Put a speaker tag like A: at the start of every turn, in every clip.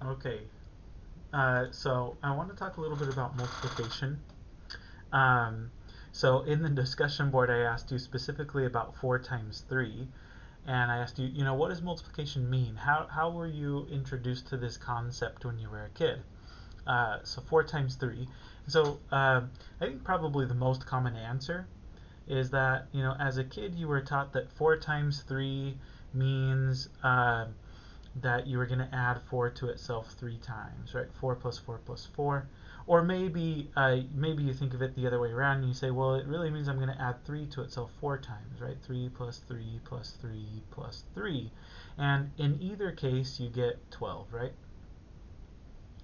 A: Okay, so I want to talk a little bit about multiplication. Um, so in the discussion board, I asked you specifically about 4 times 3, and I asked you, what does multiplication mean? How were you introduced to this concept when you were a kid? So 4 times 3. So I think probably the most common answer is that, as a kid you were taught that 4 times 3 means that you were going to add 4 to itself 3 times, right? 4 plus 4 plus 4. Or maybe you think of it the other way around and you say, well, it really means I'm going to add 3 to itself 4 times, right? 3 plus 3 plus 3 plus 3. And in either case, you get 12, right?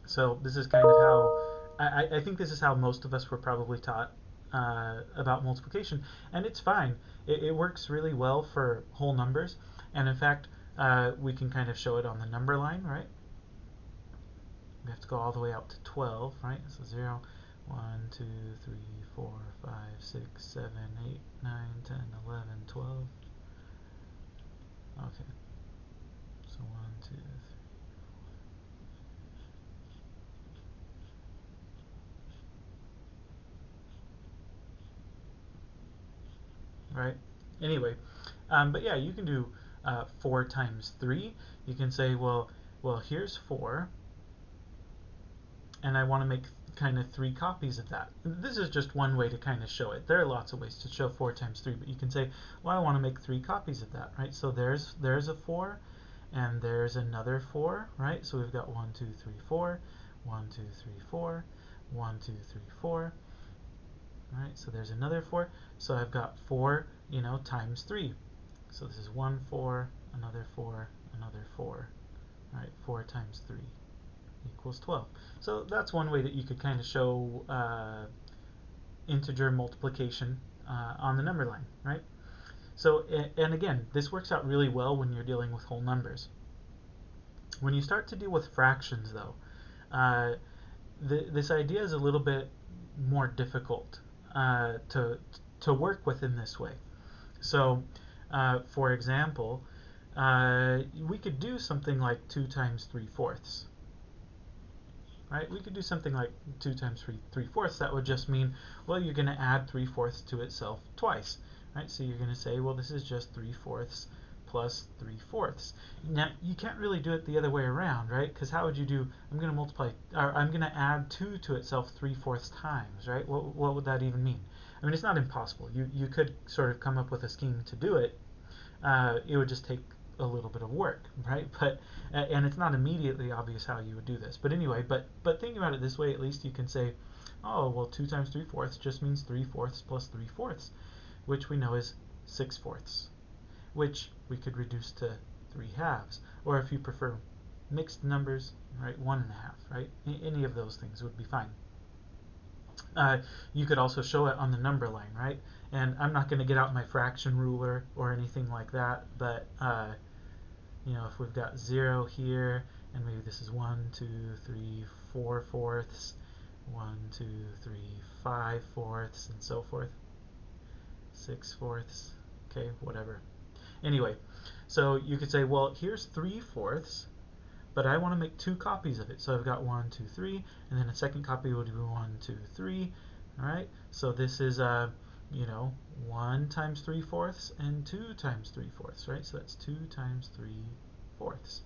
A: So this is kind of how, I think this is how most of us were probably taught about multiplication. And it's fine. It works really well for whole numbers. And in fact, we can kind of show it on the number line, right? We have to go all the way out to 12, right? So 0, 1, 2, 3, 4, 5, 6, 7, 8, 9, 10, 11, 12. Okay, so 1, 2, 3. Right? Anyway, but yeah, you can do 4 times 3. You can say, well, here's 4, and I want to make kind of 3 copies of that. This is just one way to kind of show it. There are lots of ways to show 4 times 3, but you can say, well, I want to make 3 copies of that, right? So there's a 4, and there's another 4, right? So we've got 1, 2, 3, 4, 1, 2, 3, 4, 1, 2, 3, 4. All right, so there's another 4. So I've got 4, times 3. So this is 1, 4, another 4, another 4. All right, 4 times 3 equals 12. So that's one way that you could kind of show integer multiplication on the number line, right? So, and again, this works out really well when you're dealing with whole numbers. When you start to deal with fractions, though, uh, this idea is a little bit more difficult to work with in this way. So, for example, we could do something like 2 times 3/4, right? We could do something like 2 times 3/4. That would just mean, well, you're going to add 3/4 to itself twice, right? So you're going to say, well, this is just 3/4 plus 3/4. Now, you can't really do it the other way around, right? Because how would you do, I'm going to multiply, or I'm going to add 2 to itself 3/4 times, right? What would that even mean? I mean, it's not impossible. You could sort of come up with a scheme to do it. It would just take a little bit of work, right? But and it's not immediately obvious how you would do this. But anyway, but thinking about it this way, at least you can say, oh well, 2 times 3/4 just means 3/4 plus 3/4, which we know is 6/4, which we could reduce to 3/2, or if you prefer mixed numbers, right, 1.5, right? Any of those things would be fine. You could also show it on the number line, right? And I'm not going to get out my fraction ruler or anything like that, but if we've got 0 here, and maybe this is 1, 2, 3, 4/4, 1, 2, 3, 5/4, and so forth, 6/4, okay, whatever. Anyway, so you could say, well, here's 3/4, but I want to make 2 copies of it. So I've got 1, 2, 3, and then a second copy would be 1, 2, 3. All right, so this is 1 times 3/4 and 2 times 3/4, right? So that's 2 times 3/4,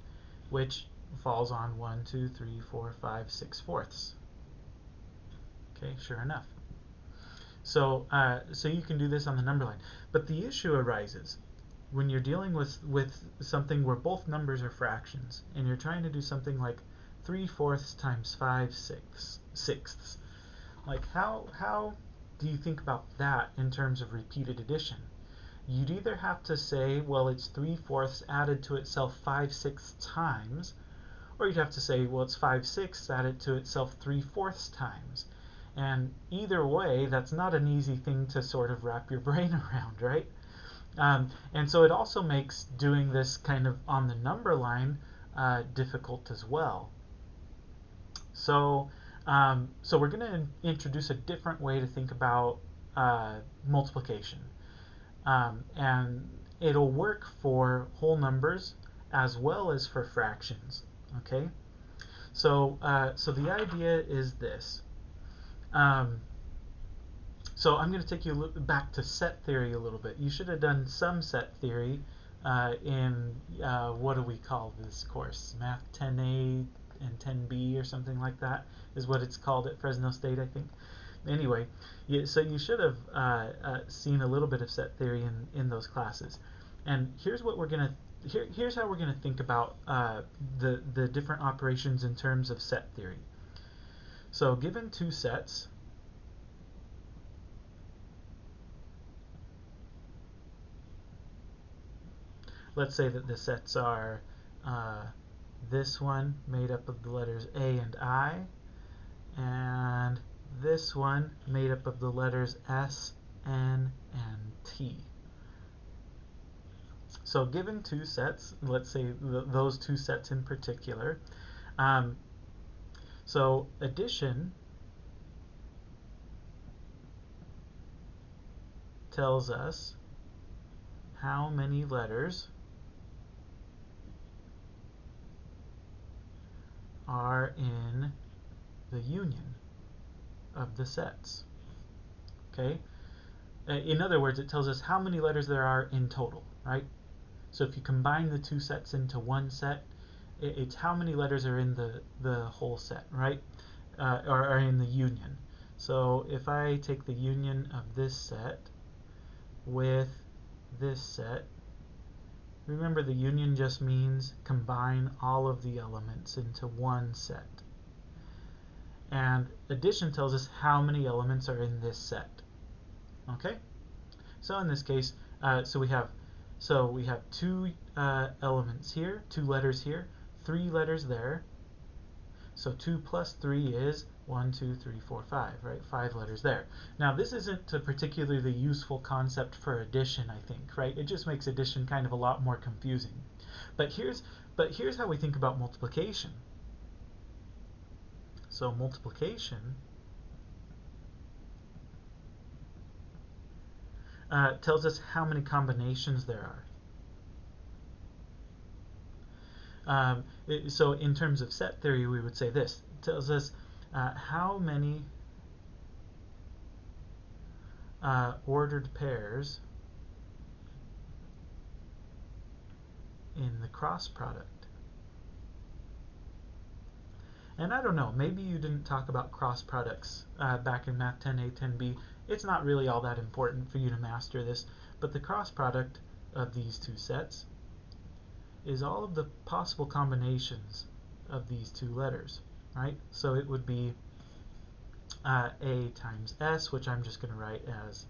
A: which falls on 1, 2, 3, 4, 5, 6/4. Okay, sure enough. So you can do this on the number line, but the issue arises when you're dealing with something where both numbers are fractions, and you're trying to do something like 3/4 times 5/6. Like how do you think about that in terms of repeated addition? You'd either have to say, well, it's 3/4 added to itself 5/6 times, or you'd have to say, well, it's 5/6 added to itself 3/4 times. And either way, that's not an easy thing to sort of wrap your brain around, right? And so it also makes doing this kind of on the number line difficult as well. So we're going to introduce a different way to think about multiplication. And it'll work for whole numbers as well as for fractions. Okay? So the idea is this. Um, so I'm going to take you back to set theory a little bit. You should have done some set theory in what do we call this course? Math 10A and 10B or something like that is what it's called at Fresno State, I think. Anyway, so you should have seen a little bit of set theory in those classes. And here's what we're gonna here's how we're gonna think about the different operations in terms of set theory. So given two sets, let's say that the sets are this one made up of the letters A and I, and this one made up of the letters S, N, and T. So given two sets, let's say those two sets in particular, so addition tells us how many letters are in the union of the sets. Okay? In other words, it tells us how many letters there are in total, right? So if you combine the two sets into one set, it's how many letters are in the whole set, right? Or are in the union. So if I take the union of this set with this set, remember the union just means combine all of the elements into one set. And addition tells us how many elements are in this set. Okay? So in this case, so we have two elements here, two letters here, three letters there. So 2 plus 3 is 1, 2, 3, 4, 5, right? 5 letters there. Now this isn't a particularly useful concept for addition, I think, right? It just makes addition kind of a lot more confusing. But here's how we think about multiplication. So multiplication tells us how many combinations there are. So in terms of set theory, we would say this. It tells us how many ordered pairs in the cross product. And I don't know, maybe you didn't talk about cross products back in Math 10A, 10B. It's not really all that important for you to master this, but the cross product of these two sets is all of the possible combinations of these two letters, right? So it would be A times S, which I'm just going to write as,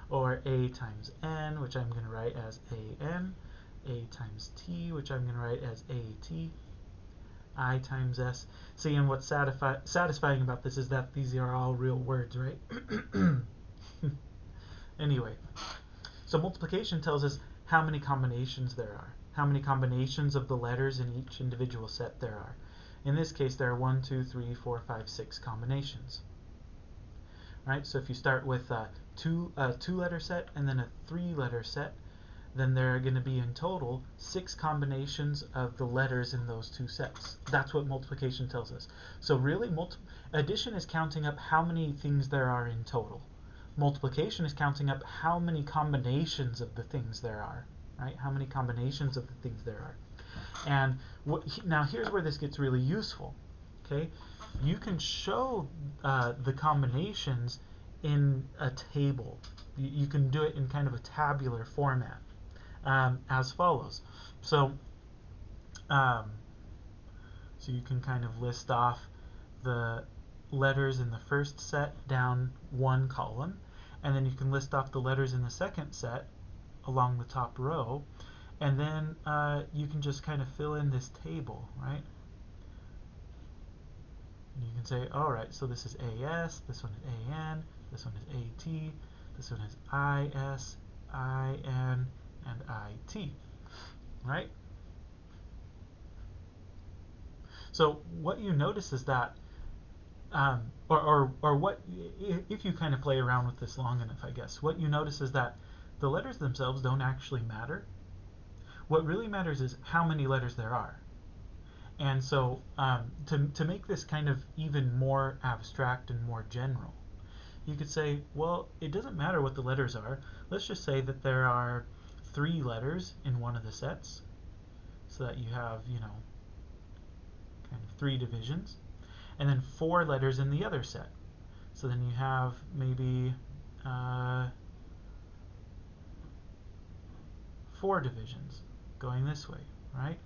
A: or A times N, which I'm going to write as AN, A times T, which I'm going to write as AT, I times S. See, and what's satisfying about this is that these are all real words, right? Anyway, so multiplication tells us how many combinations there are, how many combinations of the letters in each individual set there are. In this case, there are 1, 2, 3, 4, 5, 6 combinations. Right? So if you start with a two-letter set and then a three-letter set, then there are going to be in total 6 combinations of the letters in those two sets. That's what multiplication tells us. So really, addition is counting up how many things there are in total. Multiplication is counting up how many combinations of the things there are. Right? How many combinations of the things there are. And now here's where this gets really useful. Okay, you can show the combinations in a table. You can do it in kind of a tabular format. As follows. So you can kind of list off the letters in the first set down one column, and then you can list off the letters in the second set along the top row, and then you can just kind of fill in this table, right? And you can say, all right, so this is AS, this one is AN, this one is AT, this one is IS, IN, and IT, right? So what you notice is that, or what, if you kind of play around with this long enough, I guess, what you notice is that the letters themselves don't actually matter. What really matters is how many letters there are. And so to make this kind of even more abstract and more general, you could say, well, it doesn't matter what the letters are. Let's just say that there are 3 letters in one of the sets, so that you have, kind of 3 divisions, and then 4 letters in the other set. So then you have maybe 4 divisions going this way, right?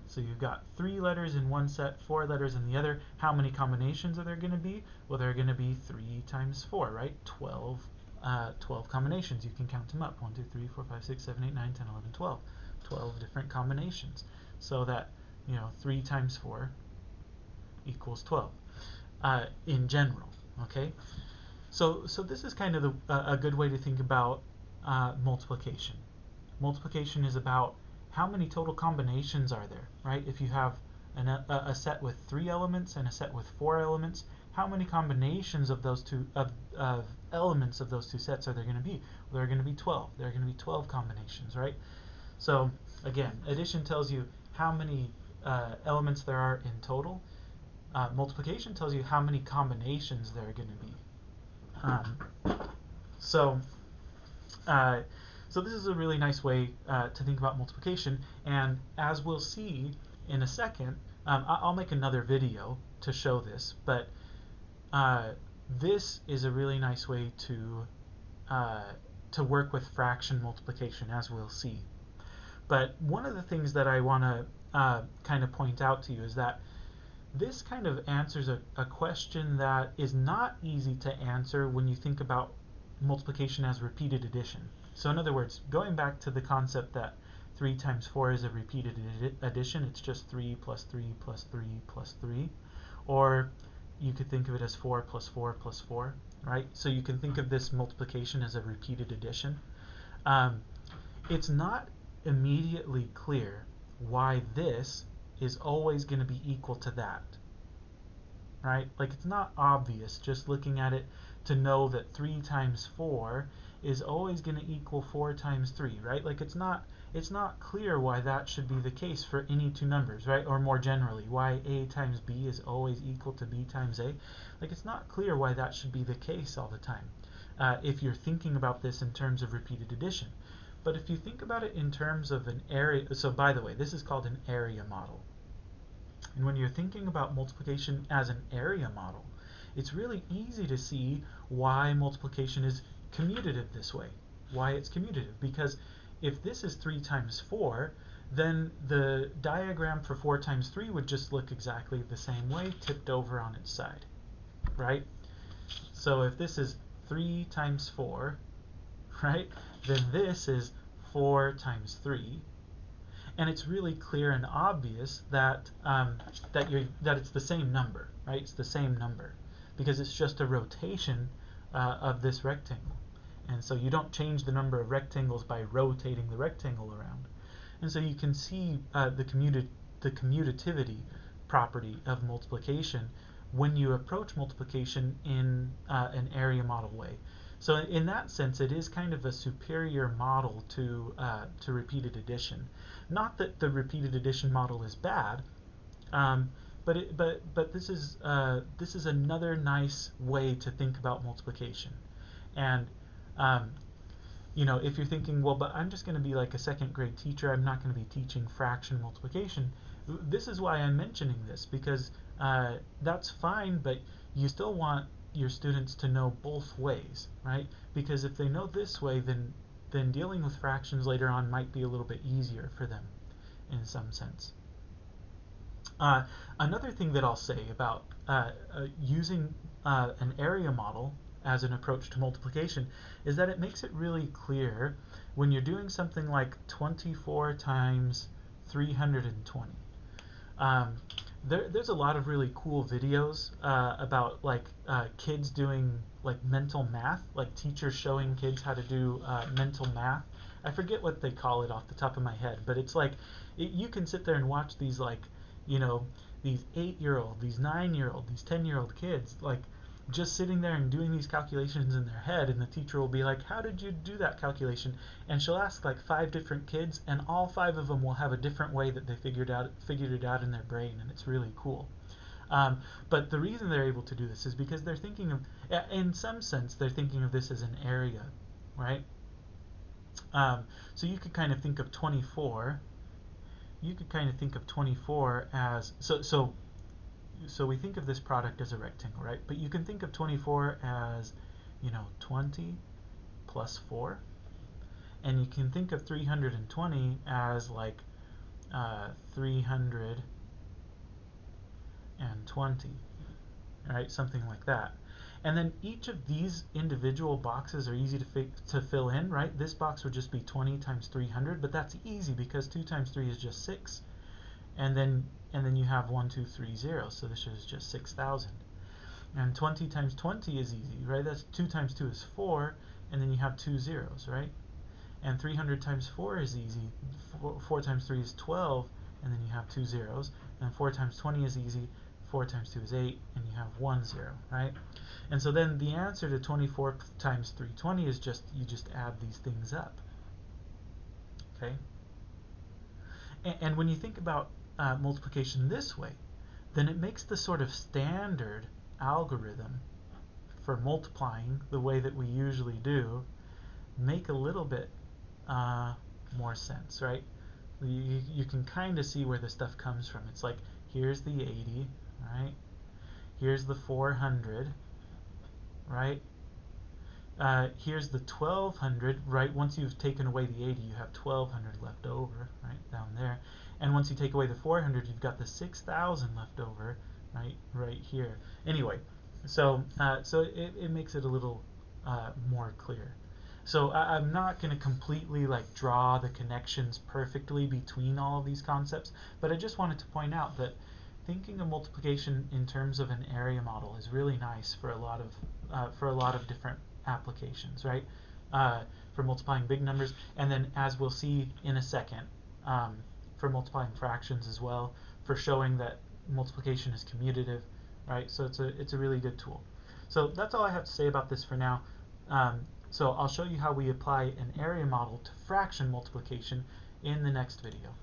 A: So you've got 3 letters in one set, 4 letters in the other. How many combinations are there going to be? Well, there are going to be 3 times 4, right? 12 combinations. You can count them up. 1, 2, 3, 4, 5, 6, 7, 8, 9, 10, 11, 12. 12 different combinations. So that, 3 times 4 equals 12 in general, okay? So this is kind of a good way to think about multiplication. Multiplication is about how many total combinations are there, right? If you have a set with 3 elements and a set with 4 elements, how many combinations of those two of elements of those 2 sets are there going to be? Well, there are going to be 12. There are going to be 12 combinations, right? So again, addition tells you how many elements there are in total. Multiplication tells you how many combinations there are going to be. So this is a really nice way to think about multiplication, and as we'll see in a second, I'll make another video to show this, but this is a really nice way to work with fraction multiplication, as we'll see. But one of the things that I want to kind of point out to you is that this kind of answers a question that is not easy to answer when you think about multiplication as repeated addition. So in other words, going back to the concept that 3 times 4 is a repeated addition, it's just 3 plus 3 plus 3 plus 3. Or you could think of it as 4 plus 4 plus 4, right? So you can think of this multiplication as a repeated addition. It's not immediately clear why this is always going to be equal to that, right? Like, it's not obvious just looking at it to know that 3 times 4 is always going to equal 4 times 3, right? Like, it's not clear why that should be the case for any 2 numbers, right? Or more generally, why a times b is always equal to b times a. Like, it's not clear why that should be the case all the time if you're thinking about this in terms of repeated addition. But if you think about it in terms of an area, so by the way, this is called an area model. And when you're thinking about multiplication as an area model, it's really easy to see why multiplication is commutative this way. Why it's commutative. Because if this is 3 times 4, then the diagram for 4 times 3 would just look exactly the same way, tipped over on its side, right? So if this is 3 times 4, right, then this is 4 times 3. And it's really clear and obvious that that it's the same number, right? It's the same number because it's just a rotation of this rectangle. And so you don't change the number of rectangles by rotating the rectangle around. And so you can see the commutativity property of multiplication when you approach multiplication in an area model way. So in that sense, it is kind of a superior model to repeated addition. Not that the repeated addition model is bad, but this is another nice way to think about multiplication. And if you're thinking, well, but I'm just going to be like a 2nd grade teacher, I'm not going to be teaching fraction multiplication. This is why I'm mentioning this, because that's fine, but you still want your students to know both ways, right? Because if they know this way, then dealing with fractions later on might be a little bit easier for them in some sense. Another thing that I'll say about using an area model as an approach to multiplication is that it makes it really clear when you're doing something like 24 times 320. There's a lot of really cool videos about kids doing mental math, like teachers showing kids how to do mental math. I forget what they call it off the top of my head, but it's you can sit there and watch these these 8-year-old, these 9-year-old, these 10-year-old kids just sitting there and doing these calculations in their head, and the teacher will be like, how did you do that calculation? And she'll ask like 5 different kids, and all 5 of them will have a different way that they figured it out in their brain, and it's really cool. But the reason they're able to do this is because they're thinking of, in some sense, they're thinking of this as an area, right? So you could kind of think of 24. You could kind of think of 24 as so we think of this product as a rectangle, right? But you can think of 24 as, 20 plus 4, and you can think of 320 as like 320, right? Something like that. And then each of these individual boxes are easy to fill in, right? This box would just be 20 times 300, but that's easy because 2 times 3 is just 6. And then you have 1, 2, 3 zeros, so this is just 6,000. And 20 times 20 is easy, right? That's 2 times 2 is 4, and then you have 2 zeros, right? And 300 times 4 is easy. 4 times 3 is 12, and then you have 2 zeros. And 4 times 20 is easy. 4 times 2 is 8, and you have 1 zero, right? And so then the answer to 24 times 320 is you just add these things up, okay? And when you think about multiplication this way, then it makes the sort of standard algorithm for multiplying the way that we usually do make a little bit more sense, right? You can kind of see where the stuff comes from. It's like, here's the 80, right? Here's the 400, right? Here's the 1200, right? Once you've taken away the 80, you have 1200 left over, right, down there. And once you take away the 400, you've got the 6000 left over, right here. Anyway, so it makes it a little more clear. So I'm not going to completely like draw the connections perfectly between all of these concepts, but I just wanted to point out that thinking of multiplication in terms of an area model is really nice for a lot of different applications, right? For multiplying big numbers, and then as we'll see in a second, for multiplying fractions as well, for showing that multiplication is commutative, right? So it's a really good tool. So that's all I have to say about this for now. So I'll show you how we apply an area model to fraction multiplication in the next video.